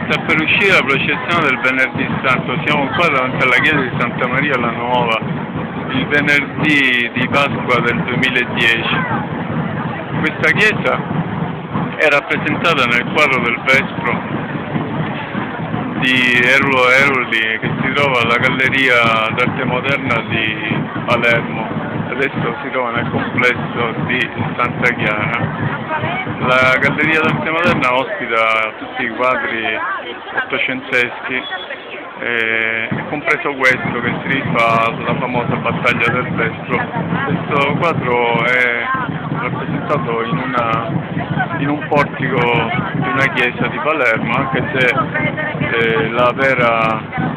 Sta per uscire la processione del Venerdì Santo, siamo qua davanti alla chiesa di Santa Maria la Nuova, il venerdì di Pasqua del 2010. Questa chiesa è rappresentata nel quadro del Vespro di Erulo Eruli che si trova alla Galleria d'Arte Moderna di Palermo. Adesso si trova nel complesso di Santa Chiara. La Galleria d'Arte Moderna ospita tutti i quadri ottocenteschi, compreso questo che si rifà alla famosa battaglia del Vespro. Questo quadro è rappresentato in un portico di una chiesa di Palermo, anche se la vera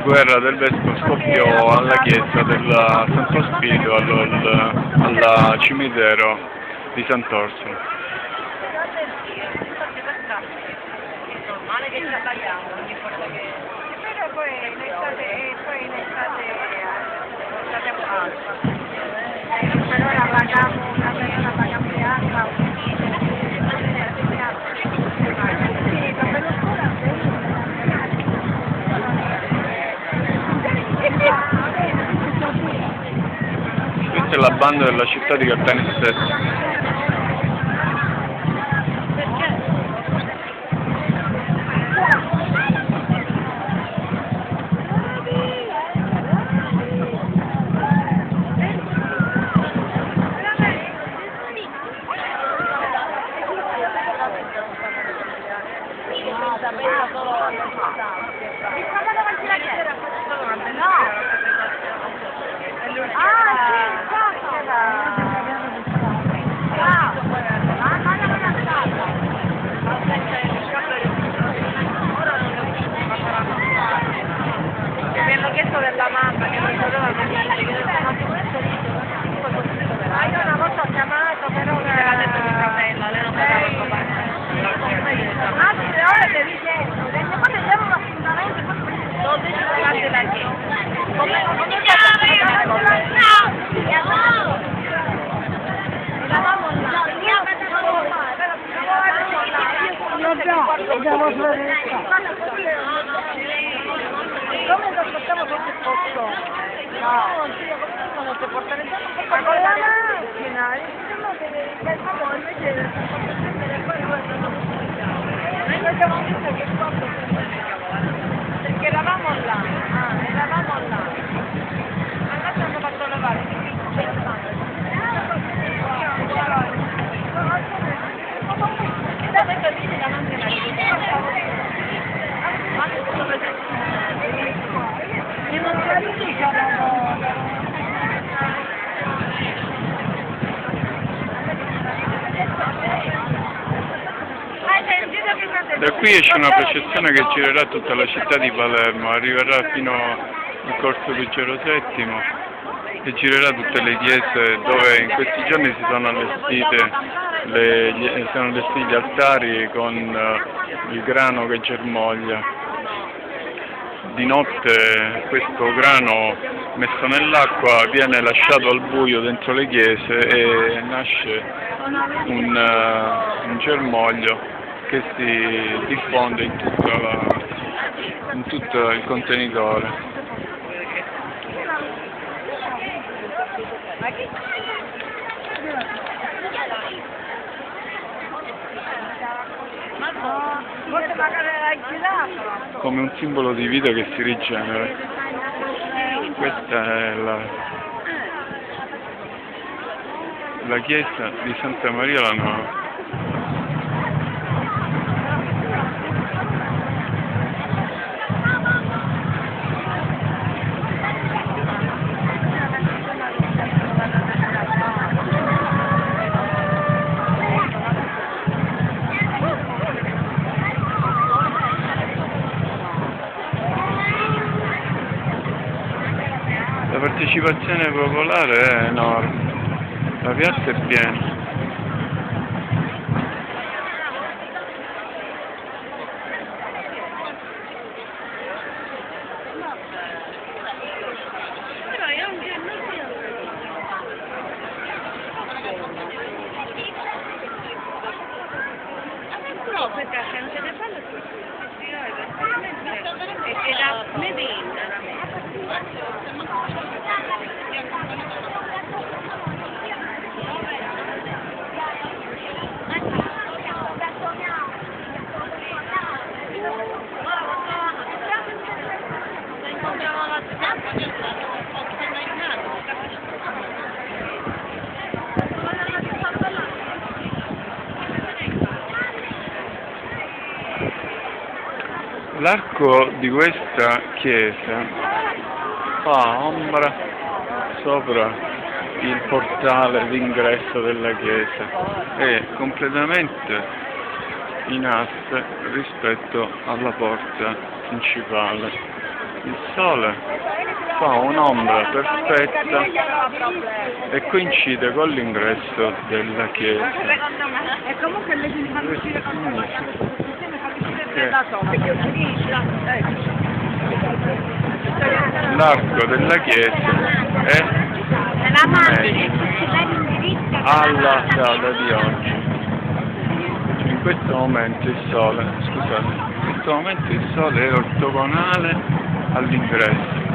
guerra del Vespro scoppiò alla chiesa del Santo Spirito, al cimitero di Sant'Orsola. È normale che ci tagliamo, non importa che... Però poi in estate però la paghiamo di acqua, Questa è la banda della città di Caltanissetta. della mamma che non doveva venire, io una volta ho chiamato, però me l'ha detto mia sorella, lei non poteva accompagnare. Altre ore le richieste, poi abbiamo un appuntamento, 12 ragazzi della chiesa. Come come lo portiamo sotto il posto? No, non si portare già con la macchina, invece noi abbiamo visto che posto perché eravamo là, allora ci hanno fatto lavare, Da qui esce una processione che girerà tutta la città di Palermo, arriverà fino al corso Ruggero VII e girerà tutte le chiese dove in questi giorni si sono allestiti gli altari con il grano che germoglia. Di notte questo grano messo nell'acqua viene lasciato al buio dentro le chiese e nasce un germoglio che si diffonde in tutto il contenitore. Come un simbolo di vita che si rigenera. Questa è la chiesa di Santa Maria la Nuova. La partecipazione popolare è enorme, la piazza è piena. No, perché non ce ne fanno più. L'arco di questa chiesa fa ombra sopra il portale d'ingresso della chiesa, è completamente in asse rispetto alla porta principale. Il sole fa un'ombra perfetta e coincide con l'ingresso della chiesa. E comunque le si fanno uscire da sola. L'arco della chiesa è alla data di oggi. In questo momento il sole, scusate, in questo momento il sole è ortogonale all'ingresso.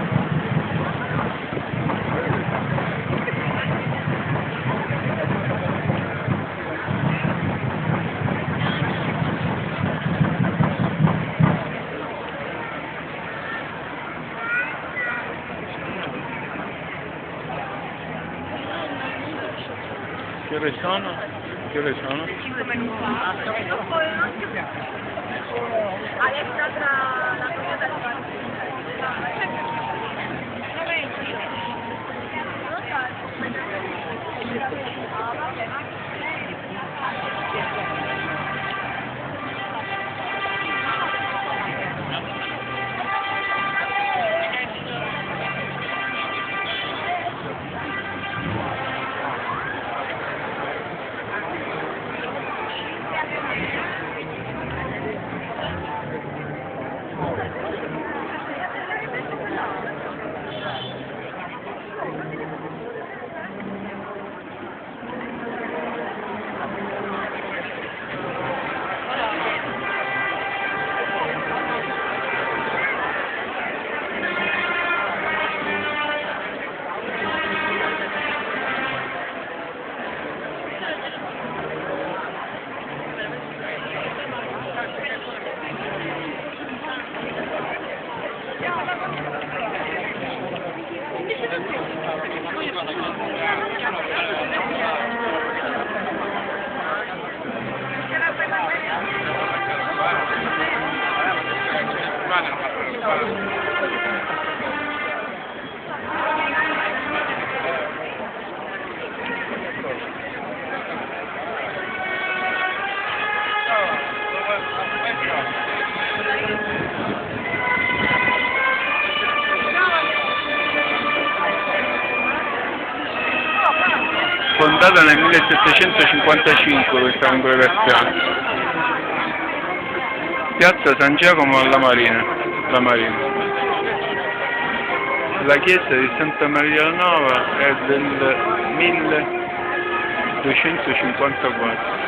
Che ore sono? Che ore sono? 5 minuti. Adesso tra la cosa del Fondata nel 1755 questa congregazione. Piazza San Giacomo alla Marina, la Marina. La chiesa di Santa Maria Nova è del 1254.